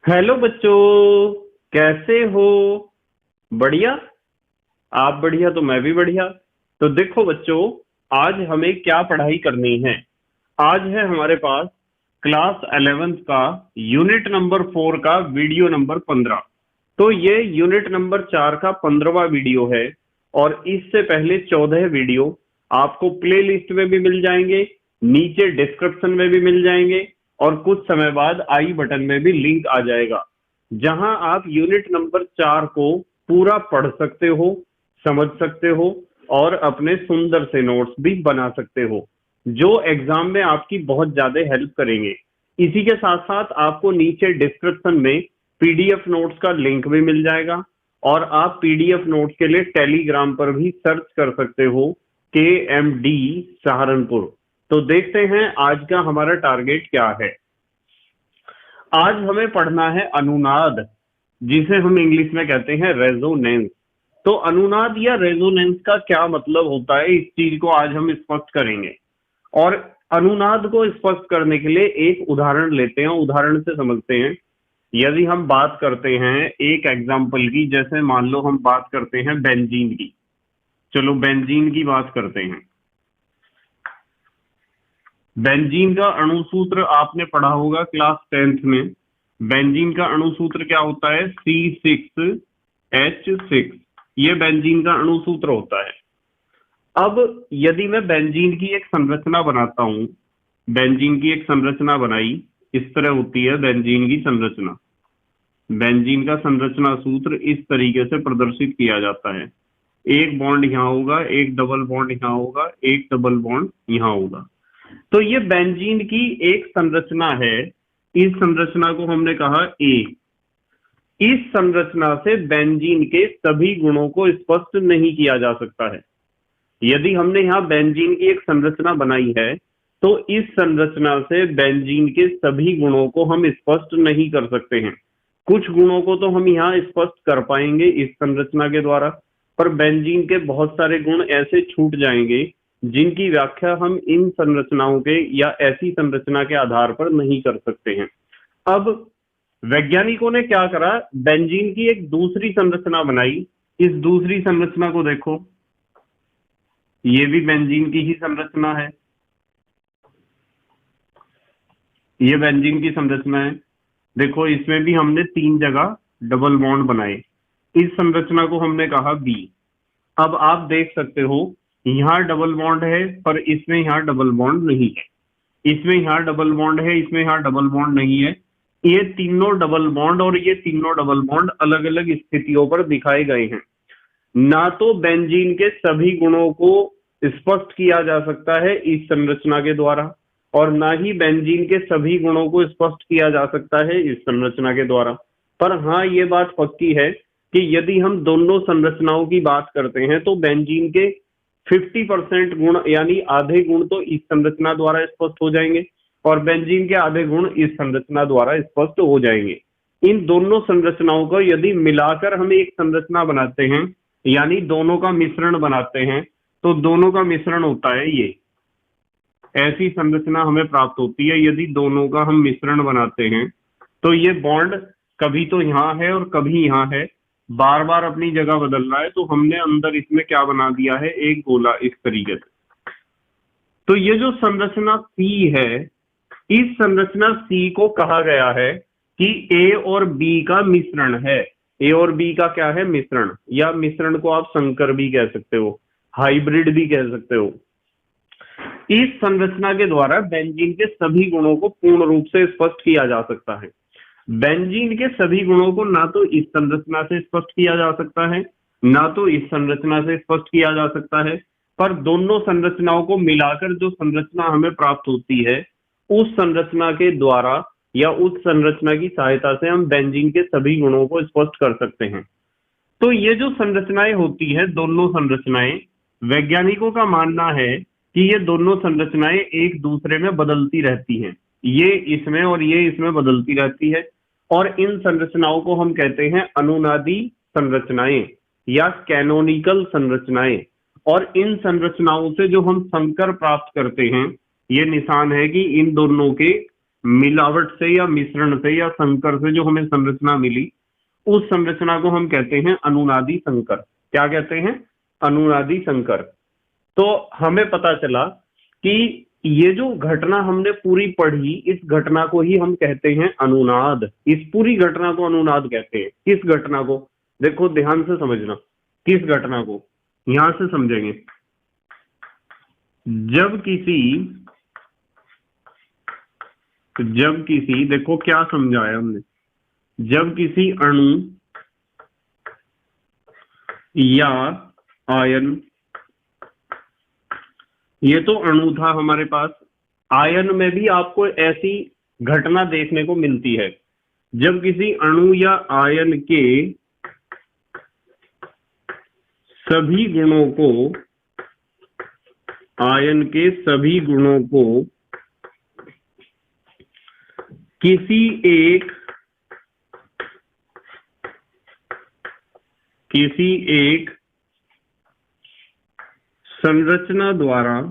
Hello बच्चों, कैसे हो? बढ़िया। आप बढ़िया तो मैं भी बढ़िया। तो देखो बच्चों, आज हमें क्या पढ़ाई करनी है। आज है हमारे पास क्लास 11th का यूनिट नंबर 4 का वीडियो नंबर 15। तो ये यूनिट नंबर 4 का 15वां वीडियो है। और इससे पहले 14 वीडियो आपको प्ले लिस्ट में भी मिल जाएंगे, नीचे डिस्क्रिप्शन में भी मिल जाएंगे, और कुछ समय बाद आई बटन में भी लिंक आ जाएगा, जहां आप यूनिट नंबर 4 को पूरा पढ़ सकते हो, समझ सकते हो, और अपने सुंदर से नोट्स भी बना सकते हो, जो एग्जाम में आपकी बहुत ज्यादा हेल्प करेंगे। इसी के साथ साथ आपको नीचे डिस्क्रिप्शन में पीडीएफ नोट्स का लिंक भी मिल जाएगा, और आप पीडीएफ नोट्स के लिए टेलीग्राम पर भी सर्च कर सकते हो, KMD सहारनपुर। तो देखते हैं आज का हमारा टारगेट क्या है। आज हमें पढ़ना है अनुनाद, जिसे हम इंग्लिश में कहते हैं रेजोनेंस। तो अनुनाद या रेजोनेंस का क्या मतलब होता है, इस चीज को आज हम स्पष्ट करेंगे। और अनुनाद को स्पष्ट करने के लिए एक उदाहरण लेते हैं, उदाहरण से समझते हैं। यदि हम बात करते हैं एक एग्जाम्पल की, जैसे मान लो हम बात करते हैं बेंजीन की। चलो बेंजीन की बात करते हैं। बेंजीन का अणुसूत्र आपने पढ़ा होगा क्लास 10th में। बेंजीन का अणुसूत्र क्या होता है? C6H6। ये बेंजीन का अणुसूत्र होता है। अब यदि मैं बेंजीन की एक संरचना बनाता हूं, बेंजीन की एक संरचना बनाई, इस तरह होती है बेंजीन की संरचना। बेंजीन का संरचना सूत्र इस तरीके से प्रदर्शित किया जाता है। एक बॉन्ड यहां होगा, एक डबल बॉन्ड यहां होगा, एक डबल बॉन्ड यहां होगा। तो ये बेंजीन की एक संरचना है। इस संरचना को हमने कहा ए। इस संरचना से बेंजीन के सभी गुणों को स्पष्ट नहीं किया जा सकता है। यदि हमने यहां बेंजीन की एक संरचना बनाई है, तो इस संरचना से बेंजीन के सभी गुणों को हम स्पष्ट नहीं कर सकते हैं। कुछ गुणों को तो हम यहाँ स्पष्ट कर पाएंगे इस संरचना के द्वारा, पर बेंजीन के बहुत सारे गुण ऐसे छूट जाएंगे जिनकी व्याख्या हम इन संरचनाओं के या ऐसी संरचना के आधार पर नहीं कर सकते हैं। अब वैज्ञानिकों ने क्या करा, बेंजीन की एक दूसरी संरचना बनाई। इस दूसरी संरचना को देखो, ये भी बेंजीन की ही संरचना है। ये बेंजीन की संरचना है। देखो इसमें भी हमने 3 जगह डबल बॉन्ड बनाए। इस संरचना को हमने कहा बी। अब आप देख सकते हो, यहाँ डबल बॉन्ड है, पर इसमें यहाँ डबल बॉन्ड नहीं है। इसमें यहाँ डबल बॉन्ड है, इसमें यहाँ डबल बॉन्ड नहीं है। ये तीनों डबल बॉन्ड और ये तीनों डबल बॉन्ड अलग अलग स्थितियों पर दिखाए गए हैं। ना तो बेंजीन के सभी गुणों को स्पष्ट किया जा सकता है इस संरचना के द्वारा, और ना ही बेंजीन के सभी गुणों को स्पष्ट किया जा सकता है इस संरचना के द्वारा। पर हाँ, ये बात पक्की है कि यदि हम दोनों संरचनाओं की बात करते हैं, तो बेंजीन के 50% गुण यानी आधे गुण तो इस संरचना द्वारा स्पष्ट हो जाएंगे, और बेंजीन के आधे गुण इस संरचना द्वारा स्पष्ट हो जाएंगे। इन दोनों संरचनाओं को यदि मिलाकर हम एक संरचना बनाते हैं, यानी दोनों का मिश्रण बनाते हैं, तो दोनों का मिश्रण होता है ये। ऐसी संरचना हमें प्राप्त होती है यदि दोनों का हम मिश्रण बनाते हैं। तो ये बॉन्ड कभी तो यहाँ है और कभी यहाँ है, बार बार अपनी जगह बदल रहा है। तो हमने अंदर इसमें क्या बना दिया है, एक गोला इस तरीके से। तो ये जो संरचना सी है, इस संरचना सी को कहा गया है कि ए और बी का मिश्रण है। ए और बी का क्या है? मिश्रण, या मिश्रण को आप संकर भी कह सकते हो, हाइब्रिड भी कह सकते हो। इस संरचना के द्वारा बेंजीन के सभी गुणों को पूर्ण रूप से स्पष्ट किया जा सकता है। बेंजीन के सभी गुणों को ना तो इस संरचना से स्पष्ट किया जा सकता है, ना तो इस संरचना से स्पष्ट किया जा सकता है, पर दोनों संरचनाओं को मिलाकर जो संरचना हमें प्राप्त होती है, उस संरचना के द्वारा या उस संरचना की सहायता से हम बेंजीन के सभी गुणों को स्पष्ट कर सकते हैं। तो ये जो संरचनाएं होती है, दोनों संरचनाएं, वैज्ञानिकों का मानना है कि ये दोनों संरचनाएं एक दूसरे में बदलती रहती हैं। ये इसमें और ये इसमें बदलती रहती है, और इन संरचनाओं को हम कहते हैं अनुनादी संरचनाएं या कैनोनिकल संरचनाएं। और इन संरचनाओं से जो हम संकर प्राप्त करते हैं, ये निशान है कि इन दोनों के मिलावट से या मिश्रण से या संकर से जो हमें संरचना मिली, उस संरचना को हम कहते हैं अनुनादी संकर। क्या कहते हैं? अनुनादी संकर। तो हमें पता चला कि ये जो घटना हमने पूरी पढ़ी, इस घटना को ही हम कहते हैं अनुनाद। इस पूरी घटना को अनुनाद कहते हैं। किस घटना को? देखो ध्यान से समझना, किस घटना को यहां से समझेंगे। जब किसी देखो क्या समझाया हमने, जब किसी अणु या आयन, ये तो अणु था हमारे पास, आयन में भी आपको ऐसी घटना देखने को मिलती है। जब किसी अणु या आयन के सभी गुणों को, आयन के सभी गुणों को किसी एक संरचना द्वारा,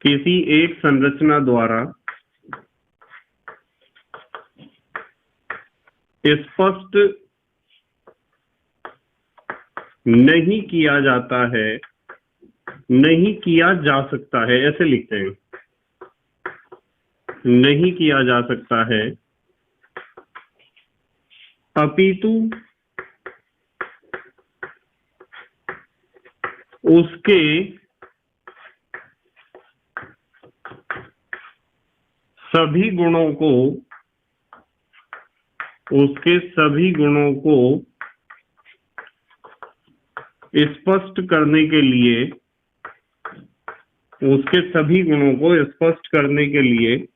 किसी एक संरचना द्वारा स्पष्ट नहीं किया जाता है, नहीं किया जा सकता है, ऐसे लिखते हैं, नहीं किया जा सकता है, अपितु उसके सभी गुणों को, उसके सभी गुणों को स्पष्ट करने के लिए, उसके सभी गुणों को स्पष्ट करने के लिए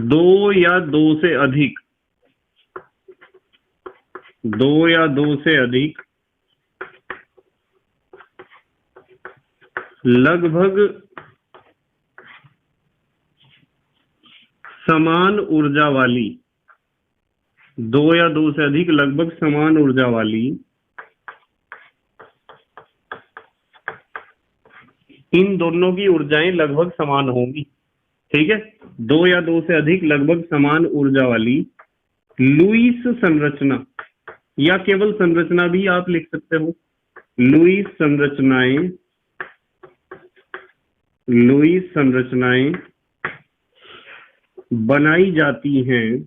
दो या दो से अधिक लगभग समान ऊर्जा वाली, दो या दो से अधिक लगभग समान ऊर्जा वाली इन दोनों की ऊर्जाएं लगभग समान होंगी। ठीक है, दो या दो से अधिक लगभग समान ऊर्जा वाली लुईस संरचना, या केवल संरचना भी आप लिख सकते हो, लुईस संरचनाएं बनाई जाती हैं,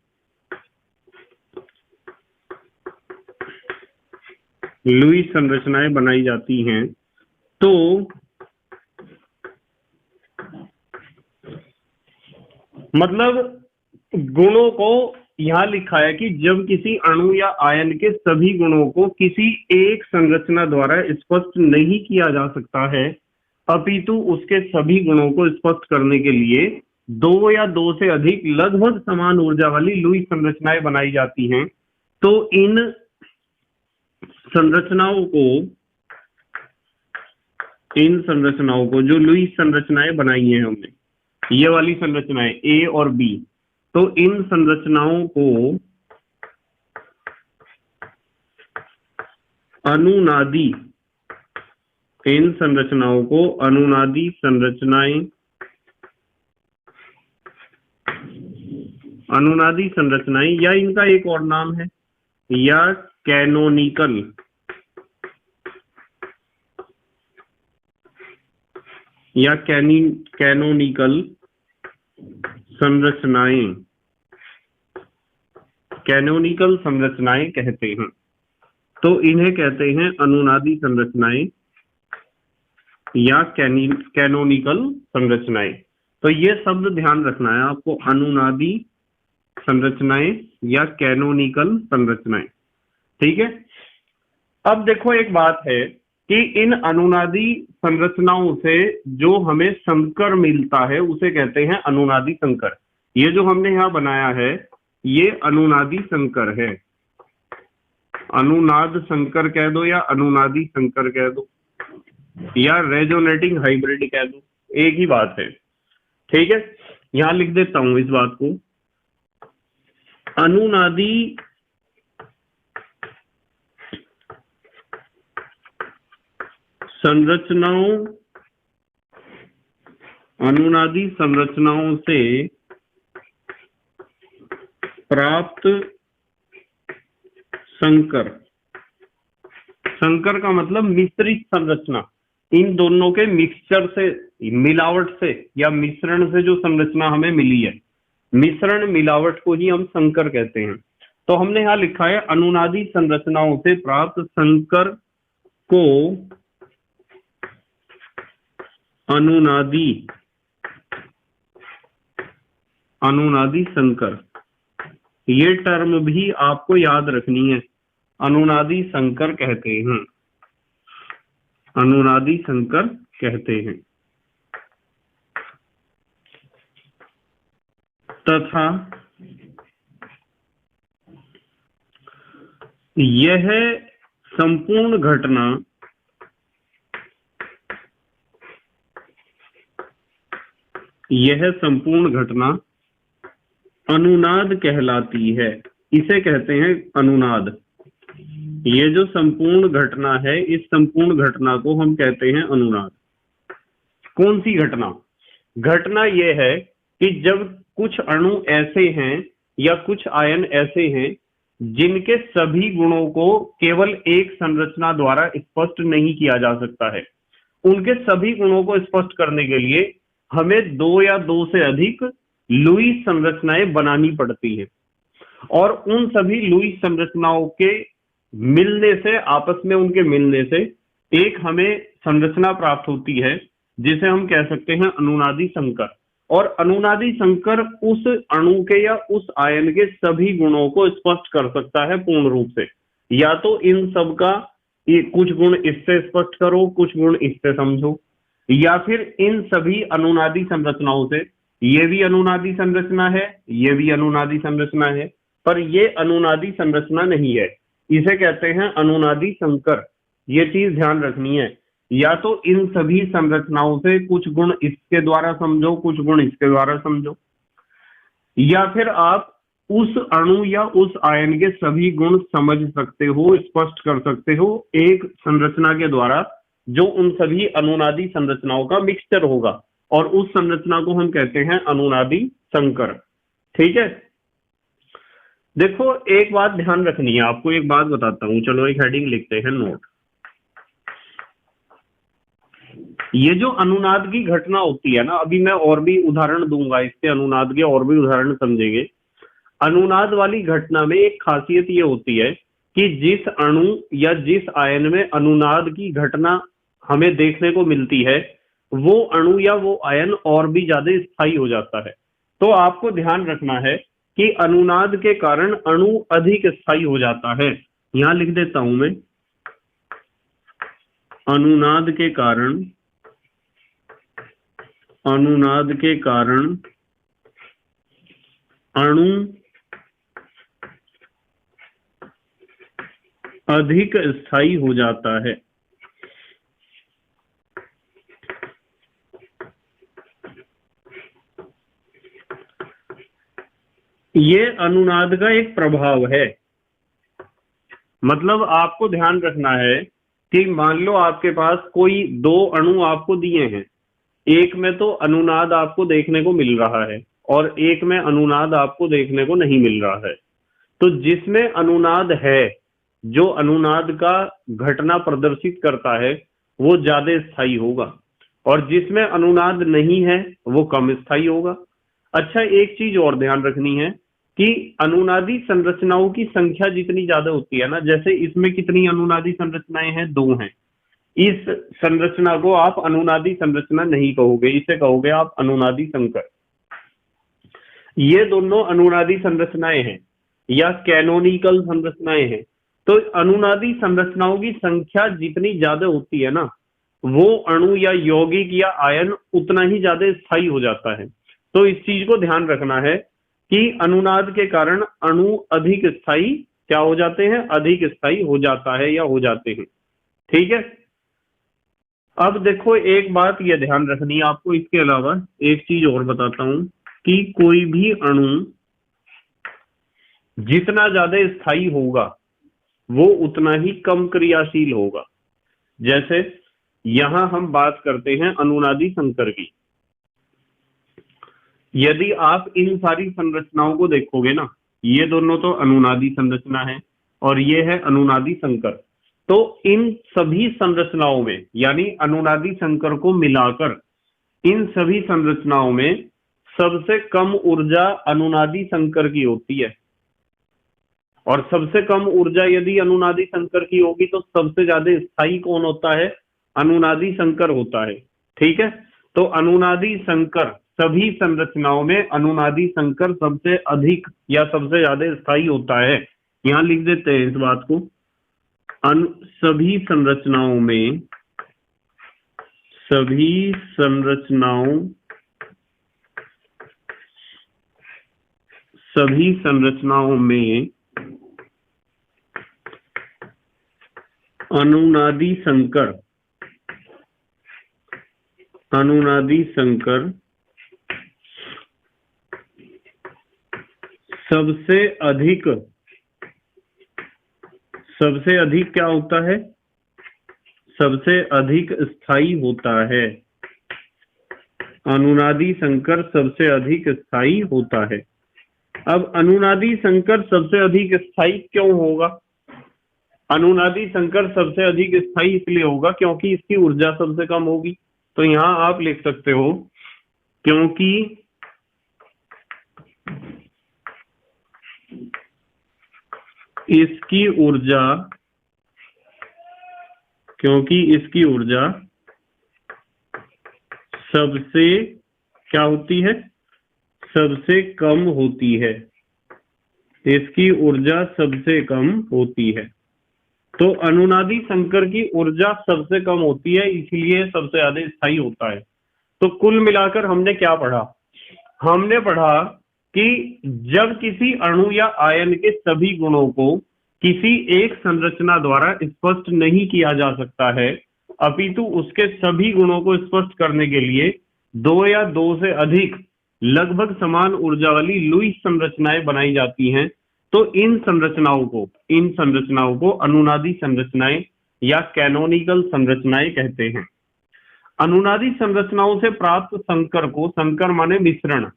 लुईस संरचनाएं बनाई जाती हैं। तो मतलब गुणों को यहां लिखा है कि जब किसी अणु या आयन के सभी गुणों को किसी एक संरचना द्वारा स्पष्ट नहीं किया जा सकता है, अपितु उसके सभी गुणों को स्पष्ट करने के लिए दो या दो से अधिक लगभग समान ऊर्जा वाली लुईस संरचनाएं बनाई जाती हैं। तो इन संरचनाओं को जो लुईस संरचनाएं बनाई हैं हमने, ये वाली संरचनाएं ए और बी, तो इन संरचनाओं को अनुनादी, इन संरचनाओं को अनुनादी संरचनाएं, अनुनादी संरचनाएं, या इनका एक और नाम है या कैनोनिकल, या कैनोनिकल संरचनाएं, कैनोनिकल संरचनाएं कहते हैं। तो इन्हें कहते हैं अनुनादी संरचनाएं या कैनोनिकल संरचनाएं। तो ये शब्द ध्यान रखना है आपको, अनुनादी संरचनाएं या कैनोनिकल संरचनाएं। ठीक है, अब देखो एक बात है कि इन अनुनादी संरचनाओं से जो हमें संकर मिलता है उसे कहते हैं अनुनादी संकर। ये जो हमने यहां बनाया है ये अनुनादी संकर है, अनुनाद संकर कह दो या अनुनादी संकर कह दो या रेजोनेटिंग हाइब्रिड कह दो, एक ही बात है। ठीक है, यहां लिख देता हूं इस बात को, अनुनादी संरचनाओं अनुनादी संरचनाओं से प्राप्त संकर, संकर का मतलब मिश्रित संरचना, इन दोनों के मिक्सचर से, मिलावट से या मिश्रण से जो संरचना हमें मिली है, मिश्रण मिलावट को ही हम संकर कहते हैं। तो हमने यहां लिखा है अनुनादी संरचनाओं से प्राप्त संकर को अनुनादी, अनुनादी संकर, ये टर्म भी आपको याद रखनी है, अनुनादी संकर कहते हैं, अनुनादी संकर कहते हैं। तथा यह संपूर्ण घटना अनुनाद कहलाती है, इसे कहते हैं अनुनाद। ये जो संपूर्ण घटना है, इस संपूर्ण घटना को हम कहते हैं अनुनाद। कौन सी घटना? घटना यह है कि जब कुछ अणु ऐसे हैं या कुछ आयन ऐसे हैं जिनके सभी गुणों को केवल एक संरचना द्वारा स्पष्ट नहीं किया जा सकता है, उनके सभी गुणों को स्पष्ट करने के लिए हमें दो या दो से अधिक लुईस संरचनाएं बनानी पड़ती है, और उन सभी लुईस संरचनाओं के मिलने से, आपस में उनके मिलने से एक हमें संरचना प्राप्त होती है जिसे हम कह सकते हैं अनुनादी संकर। और अनुनादी संकर उस अणु के या उस आयन के सभी गुणों को स्पष्ट कर सकता है पूर्ण रूप से। या तो इन सब का कुछ गुण इससे स्पष्ट करो, कुछ गुण इससे समझो, या फिर इन सभी अनुनादी संरचनाओं से, ये भी अनुनादी संरचना है, ये भी अनुनादी संरचना है, पर ये अनुनादी संरचना नहीं है, इसे कहते हैं अनुनादी संकर। ये चीज ध्यान रखनी है। या तो इन सभी संरचनाओं से कुछ गुण इसके द्वारा समझो, कुछ गुण इसके द्वारा समझो, या फिर आप उस अणु या उस आयन के सभी गुण समझ सकते हो, स्पष्ट कर सकते हो एक संरचना के द्वारा, जो उन सभी अनुनादी संरचनाओं का मिक्सचर होगा, और उस संरचना को हम कहते हैं अनुनादी संकर। ठीक है, देखो एक बात ध्यान रखनी है, आपको एक बात बताता हूं, चलो एक हेडिंग लिखते हैं, नोट। ये जो अनुनाद की घटना होती है ना, अभी मैं और भी उदाहरण दूंगा इसके, अनुनाद के और भी उदाहरण समझेंगे। अनुनाद वाली घटना में एक खासियत ये होती है कि जिस अणु या जिस आयन में अनुनाद की घटना हमें देखने को मिलती है, वो अणु या वो आयन और भी ज्यादा स्थायी हो जाता है। तो आपको ध्यान रखना है कि अनुनाद के कारण अणु अधिक स्थायी हो जाता है। यहां लिख देता हूं मैं, अनुनाद के कारण, अनुनाद के कारण अणु अधिक स्थायी हो जाता है। ये अनुनाद का एक प्रभाव है। मतलब आपको ध्यान रखना है कि मान लो आपके पास कोई दो अणु आपको दिए हैं, एक में तो अनुनाद आपको देखने को मिल रहा है और एक में अनुनाद आपको देखने को नहीं मिल रहा है। तो जिसमें अनुनाद है, जो अनुनाद का घटना प्रदर्शित करता है, वो ज्यादा स्थायी होगा, और जिसमें अनुनाद नहीं है वो कम स्थायी होगा। अच्छा, एक चीज और ध्यान रखनी है कि अनुनादी संरचनाओं की संख्या जितनी ज्यादा होती है ना, जैसे इसमें कितनी अनुनादी संरचनाएं हैं? 2 हैं। इस संरचना को आप अनुनादी संरचना नहीं कहोगे, इसे कहोगे आप अनुनादी संकर। ये दोनों अनुनादी संरचनाएं हैं या कैनोनिकल संरचनाएं हैं। तो अनुनादी संरचनाओं की संख्या जितनी ज्यादा होती है ना, वो अणु या यौगिक या आयन उतना ही ज्यादा स्थायी हो जाता है। तो इस चीज को ध्यान रखना है कि अनुनाद के कारण अणु अधिक स्थायी क्या हो जाते हैं? अधिक स्थायी हो जाता है या हो जाते हैं। ठीक है, अब देखो एक बात यह ध्यान रखनी है आपको, इसके अलावा एक चीज और बताता हूं कि कोई भी अणु जितना ज्यादा स्थायी होगा वो उतना ही कम क्रियाशील होगा। जैसे यहां हम बात करते हैं अनुनादी संकर की, यदि आप इन सारी संरचनाओं को देखोगे ना, ये दोनों तो अनुनादी संरचना है और ये है अनुनादी संकर। तो इन सभी संरचनाओं में, यानी अनुनादी संकर को मिलाकर इन सभी संरचनाओं में सबसे कम ऊर्जा अनुनादी संकर की होती है। और सबसे कम ऊर्जा यदि अनुनादी संकर की होगी तो सबसे ज्यादा स्थायी कौन होता है? अनुनादी संकर होता है। ठीक है, तो अनुनादी संकर, सभी संरचनाओं में अनुनादी संकर सबसे अधिक या सबसे ज्यादा स्थायी होता है। यहां लिख देते हैं इस बात को, सभी संरचनाओं में, सभी संरचनाओं में अनुनादी संकर सबसे अधिक क्या होता है? सबसे अधिक स्थायी होता है। अनुनादी संकर सबसे अधिक स्थायी होता है। अब अनुनादी संकर सबसे अधिक स्थायी क्यों होगा? अनुनादी संकर सबसे अधिक स्थायी इसलिए होगा क्योंकि इसकी ऊर्जा सबसे कम होगी। तो यहां आप लिख सकते हो, क्योंकि इसकी ऊर्जा सबसे क्या होती है? सबसे कम होती है। इसकी ऊर्जा सबसे कम होती है। तो अनुनादी संकर की ऊर्जा सबसे कम होती है, इसलिए सबसे ज्यादा स्थायी होता है। तो कुल मिलाकर हमने क्या पढ़ा? हमने पढ़ा कि जब किसी अणु या आयन के सभी गुणों को किसी एक संरचना द्वारा स्पष्ट नहीं किया जा सकता है, अपितु उसके सभी गुणों को स्पष्ट करने के लिए दो या दो से अधिक लगभग समान ऊर्जा वाली लुईस संरचनाएं बनाई जाती हैं, तो इन संरचनाओं को अनुनादी संरचनाएं या कैनोनिकल संरचनाएं कहते हैं। अनुनादी संरचनाओं से प्राप्त संकर को, संकर माने मिश्रण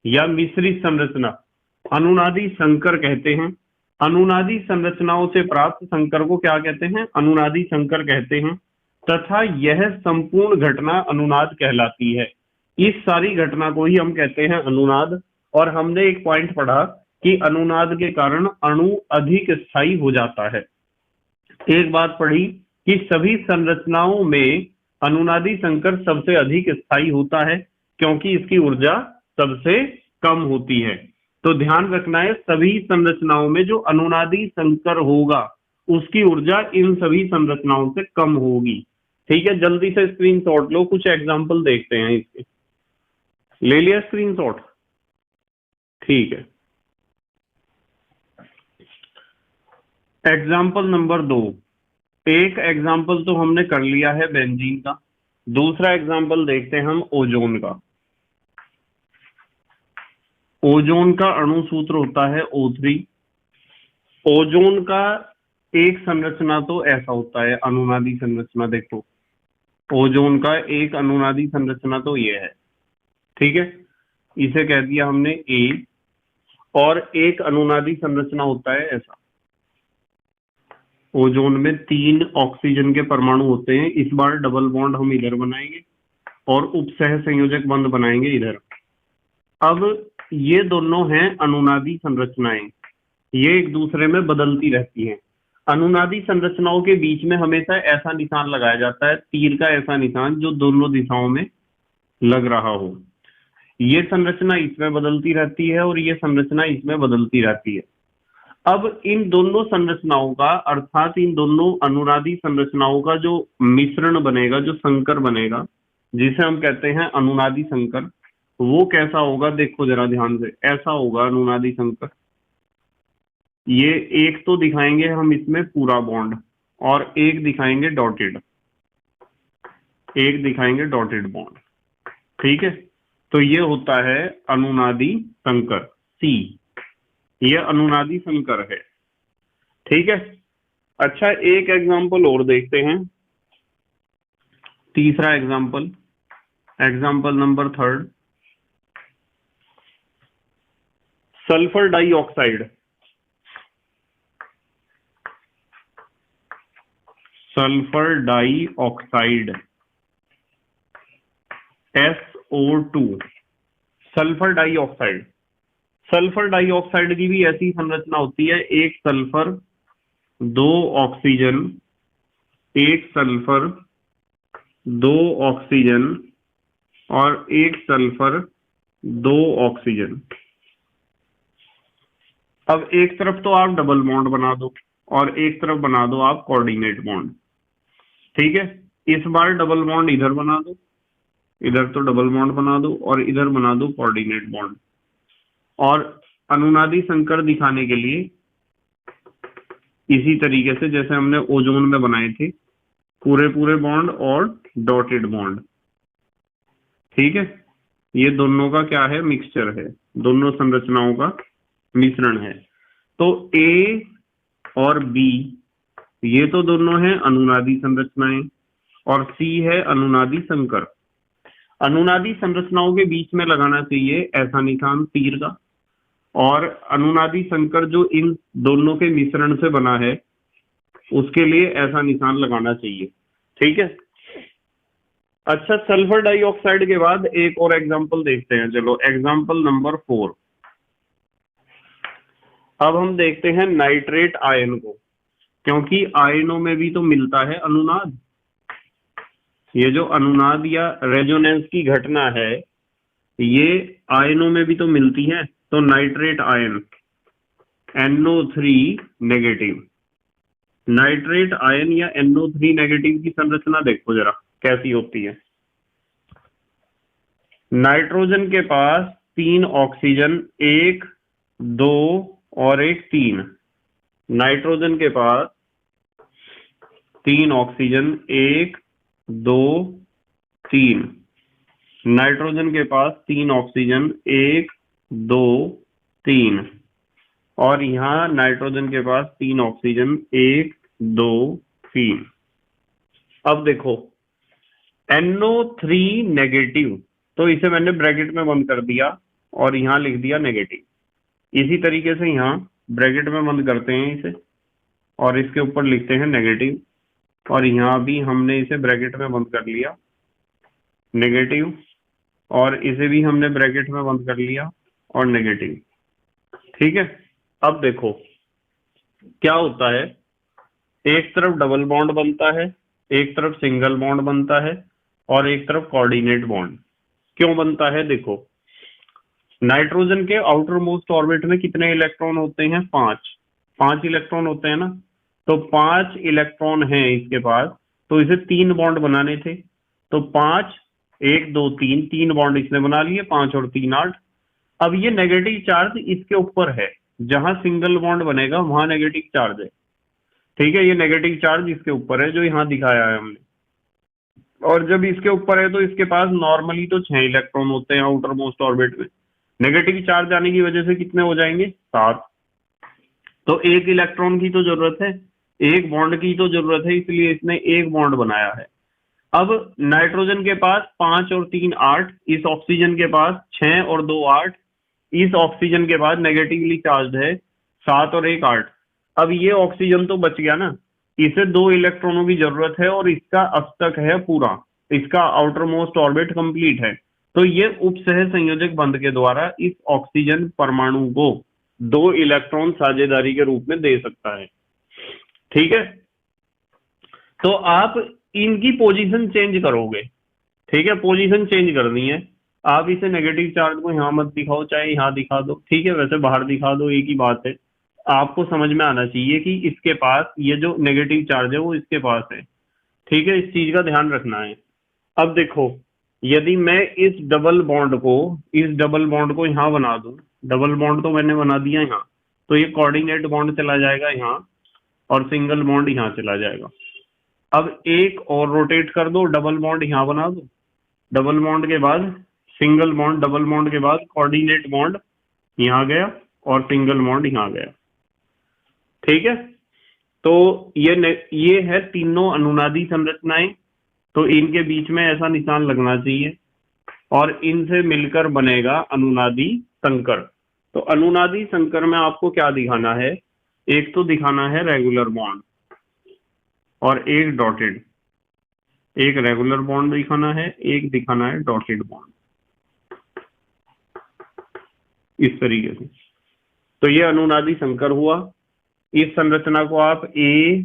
या मिश्रित संरचना, अनुनादी संकर कहते हैं। अनुनादी संरचनाओं से प्राप्त संकर को क्या कहते हैं? अनुनादी संकर कहते हैं। तथा यह संपूर्ण घटना अनुनाद कहलाती है। इस सारी घटना को ही हम कहते हैं अनुनाद। और हमने एक पॉइंट पढ़ा कि अनुनाद के कारण अणु अधिक स्थायी हो जाता है। एक बात पढ़ी कि सभी संरचनाओं में अनुनादी संकर सबसे अधिक स्थायी होता है क्योंकि इसकी ऊर्जा सबसे कम होती है। तो ध्यान रखना है, सभी संरचनाओं में जो अनुनादी संकर होगा उसकी ऊर्जा इन सभी संरचनाओं से कम होगी। ठीक है, जल्दी से स्क्रीनशॉट लो, कुछ एग्जाम्पल देखते हैं इसके। ले लिया स्क्रीनशॉट? ठीक है। Example number 2। एक एग्जाम्पल तो हमने कर लिया है बेंजीन का, दूसरा एग्जाम्पल देखते हैं हम ओजोन का। ओजोन का अणु सूत्र होता है O3। ओजोन का एक संरचना तो ऐसा होता है, अनुनादी संरचना। देखो, ओजोन का एक अनुनादी संरचना तो ये है। ठीक है, इसे कह दिया हमने A। और एक अनुनादी संरचना होता है ऐसा। ओजोन में 3 ऑक्सीजन के परमाणु होते हैं। इस बार डबल बॉन्ड हम इधर बनाएंगे और उपसह संयोजक बंध बनाएंगे इधर। अब ये दोनों हैं अनुनादी संरचनाएं, ये एक दूसरे में बदलती रहती हैं। अनुनादी संरचनाओं के बीच में हमेशा ऐसा निशान लगाया जाता है, तीर का ऐसा निशान जो दोनों दिशाओं में लग रहा हो। ये संरचना इसमें बदलती रहती है और ये संरचना इसमें बदलती रहती है। अब इन दोनों संरचनाओं का, अर्थात इन दोनों अनुनादी संरचनाओं का जो मिश्रण बनेगा, जो संकर बनेगा, जिसे हम कहते हैं अनुनादी संकर, वो कैसा होगा? देखो जरा ध्यान से, ऐसा होगा अनुनादी संकर। ये एक तो दिखाएंगे हम इसमें पूरा बॉन्ड और एक दिखाएंगे डॉटेड, एक दिखाएंगे डॉटेड बॉन्ड। ठीक है, तो ये होता है अनुनादी संकर C। ये अनुनादी संकर है। ठीक है, अच्छा एक एग्जांपल और देखते हैं, तीसरा example, example number 3। Sulphur dioxide, sulphur dioxide SO2, sulphur dioxide. Sulphur dioxide की भी ऐसी संरचना होती है, एक सल्फर, दो ऑक्सीजन, एक सल्फर, दो ऑक्सीजन और एक सल्फर, दो ऑक्सीजन। अब एक तरफ तो आप डबल बॉन्ड बना दो और एक तरफ बना दो आप कोऑर्डिनेट बॉन्ड। ठीक है, इस बार डबल बॉन्ड इधर बना दो, इधर तो डबल बॉन्ड बना दो और इधर बना दो कोऑर्डिनेट बॉन्ड। और अनुनादी संकर दिखाने के लिए इसी तरीके से जैसे हमने ओजोन में बनाए थे, पूरे पूरे बॉन्ड और डॉटेड बॉन्ड। ठीक है, ये दोनों का क्या है, मिक्सचर है, दोनों संरचनाओं का मिश्रण है। तो ए और बी ये तो दोनों हैं अनुनादी संरचनाएं और सी है अनुनादी संकर। अनुनादी संरचनाओं के बीच में लगाना चाहिए ऐसा निशान तीर का, और अनुनादी संकर जो इन दोनों के मिश्रण से बना है उसके लिए ऐसा निशान लगाना चाहिए। ठीक है, अच्छा, सल्फर डाइऑक्साइड के बाद एक और एग्जांपल देखते हैं। चलो एग्जांपल नंबर 4। अब हम देखते हैं नाइट्रेट आयन को, क्योंकि आयनों में भी तो मिलता है अनुनाद। ये जो अनुनाद या रेजोनेंस की घटना है ये आयनों में भी तो मिलती है। तो nitrate ion NO3 negative, nitrate ion या NO3 नेगेटिव की संरचना देखो जरा कैसी होती है। नाइट्रोजन के पास 3 ऑक्सीजन, 1 2 और 1 3। नाइट्रोजन के पास 3 ऑक्सीजन, 1 2 3। नाइट्रोजन के पास 3 ऑक्सीजन, 1 2 3। और यहाँ नाइट्रोजन के पास 3 ऑक्सीजन, 1 2 3। अब देखो NO3 नेगेटिव, तो इसे मैंने ब्रैकेट में बंद कर दिया और यहाँ लिख दिया नेगेटिव। इसी तरीके से यहाँ ब्रैकेट में बंद करते हैं इसे और इसके ऊपर लिखते हैं नेगेटिव, और यहाँ भी हमने इसे ब्रैकेट में बंद कर लिया नेगेटिव, और इसे भी हमने ब्रैकेट में बंद कर लिया और नेगेटिव। ठीक है, अब देखो क्या होता है, एक तरफ डबल बॉन्ड बनता है, एक तरफ सिंगल बॉन्ड बनता है और एक तरफ कोऑर्डिनेट बॉन्ड। क्यों बनता है, देखो नाइट्रोजन के आउटर मोस्ट ऑर्बिट में कितने इलेक्ट्रॉन होते हैं, 5 इलेक्ट्रॉन होते हैं ना। तो 5 इलेक्ट्रॉन हैं इसके पास, तो इसे 3 बॉन्ड बनाने थे। तो 5 1 2 3 बॉन्ड इसने बना लिए, 5 और 3 8। अब ये नेगेटिव चार्ज इसके ऊपर है, जहां सिंगल बॉन्ड बनेगा वहां नेगेटिव चार्ज है। ठीक है, ये नेगेटिव चार्ज इसके ऊपर है जो यहाँ दिखाया है हमने। और जब इसके ऊपर है तो इसके पास नॉर्मली तो 6 इलेक्ट्रॉन होते हैं आउटर मोस्ट ऑर्बिट में। नेगेटिव चार्ज आने की वजह से कितने हो जाएंगे, 7। तो 1 इलेक्ट्रॉन की तो जरूरत है, 1 बॉन्ड की तो जरूरत है, इसलिए इसने 1 बॉन्ड बनाया है। अब नाइट्रोजन के पास 5 और 3 8, इस ऑक्सीजन के पास 6 और 2 8, इस ऑक्सीजन के पास नेगेटिवली चार्ज है 7 और 1 8। अब ये ऑक्सीजन तो बच गया ना, इसे 2 इलेक्ट्रॉनों की जरूरत है और इसका अष्टक है पूरा, इसका आउटर मोस्ट ऑर्बिट कंप्लीट है। तो ये उपसह संयोजक बंध के द्वारा इस ऑक्सीजन परमाणु को 2 इलेक्ट्रॉन साझेदारी के रूप में दे सकता है। ठीक है, तो आप इनकी पोजीशन चेंज करोगे। ठीक है, पोजीशन चेंज करनी है। आप इसे नेगेटिव चार्ज को यहाँ मत दिखाओ, चाहे यहाँ दिखा दो, ठीक है, वैसे बाहर दिखा दो, एक ही बात है। आपको समझ में आना चाहिए कि इसके पास ये जो नेगेटिव चार्ज है वो इसके पास है। ठीक है, इस चीज का ध्यान रखना है। अब देखो, यदि मैं इस डबल बॉन्ड को यहाँ बना दूं, डबल बॉन्ड तो मैंने बना दिया यहाँ, तो ये कोऑर्डिनेट बॉन्ड चला जाएगा यहाँ और सिंगल बॉन्ड यहाँ चला जाएगा। अब एक और रोटेट कर दो, डबल बॉन्ड यहाँ बना दो, डबल बॉन्ड के बाद सिंगल बॉन्ड, डबल बॉन्ड के बाद कोऑर्डिनेट बॉन्ड यहाँ गया और सिंगल बॉन्ड यहाँ गया। ठीक है, तो ये है तीनों अनुनादी संरचनाएं। तो इनके बीच में ऐसा निशान लगना चाहिए और इनसे मिलकर बनेगा अनुनादी संकर। तो अनुनादी संकर में आपको क्या दिखाना है, एक तो दिखाना है रेगुलर बॉन्ड और एक डॉटेड, एक रेगुलर बॉन्ड दिखाना है, एक दिखाना है डॉटेड बॉन्ड, इस तरीके से। तो ये अनुनादी संकर हुआ। इस संरचना को आप ए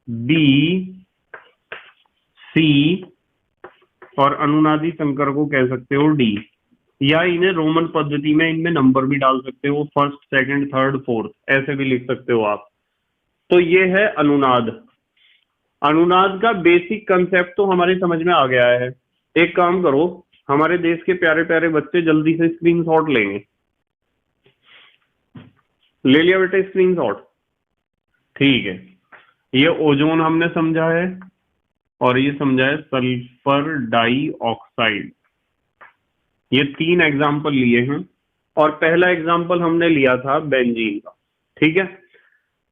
बी सी और अनुनादी संकर को कह सकते हो डी, या इन्हें रोमन पद्धति में इनमें नंबर भी डाल सकते हो, फर्स्ट, सेकंड, थर्ड, फोर्थ, ऐसे भी लिख सकते हो आप। तो ये है अनुनाद। अनुनाद का बेसिक कंसेप्ट तो हमारे समझ में आ गया है। एक काम करो, हमारे देश के प्यारे प्यारे बच्चे जल्दी से स्क्रीनशॉट लेंगे। ले लिया बेटा स्क्रीनशॉट? ठीक है। ये ओजोन हमने समझा है और ये समझा है सल्फर डाइऑक्साइड। ये 3 एग्जाम्पल लिए हैं और पहला एग्जाम्पल हमने लिया था बेंजीन का। ठीक है,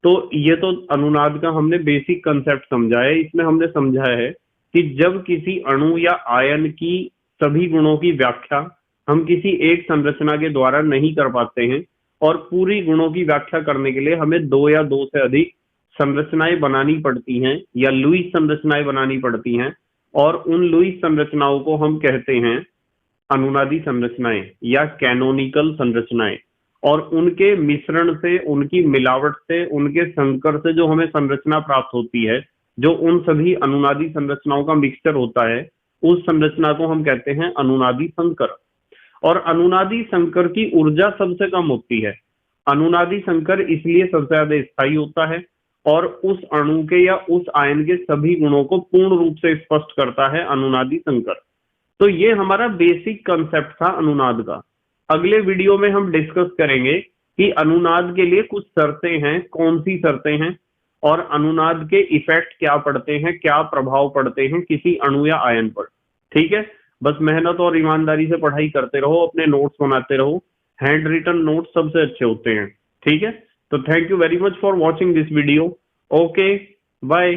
तो ये तो अनुनाद का हमने बेसिक कंसेप्ट समझा है। इसमें हमने समझा है कि जब किसी अणु या आयन की सभी गुणों की व्याख्या हम किसी एक संरचना के द्वारा नहीं कर पाते हैं और पूरी गुणों की व्याख्या करने के लिए हमें 2 या 2 से अधिक संरचनाएं बनानी पड़ती हैं या लुईस संरचनाएं बनानी पड़ती हैं, और उन लुईस संरचनाओं को हम कहते हैं अनुनादी संरचनाएं या कैनोनिकल संरचनाएं। और उनके मिश्रण से, उनकी मिलावट से, उनके संकर से जो हमें संरचना प्राप्त होती है, जो उन सभी अनुनादी संरचनाओं का मिक्सचर होता है, उस संरचना को हम कहते हैं अनुनादी संकर। और अनुनादी संकर की ऊर्जा सबसे कम होती है। अनुनादी संकर इसलिए सबसे ज्यादा स्थायी होता है और उस अणु के या उस आयन के सभी गुणों को पूर्ण रूप से स्पष्ट करता है अनुनादी संकर। तो ये हमारा बेसिक कंसेप्ट था अनुनाद का। अगले वीडियो में हम डिस्कस करेंगे कि अनुनाद के लिए कुछ शर्तें हैं, कौन सी शर्तें हैं, और अनुनाद के इफेक्ट क्या पड़ते हैं, क्या प्रभाव पड़ते हैं किसी अणु या आयन पर। ठीक है, बस मेहनत और ईमानदारी से पढ़ाई करते रहो, अपने नोट्स बनाते रहो। हैंड रिटन नोट्स सबसे अच्छे होते हैं। ठीक है, तो thank you very much for watching this video. Okay, bye.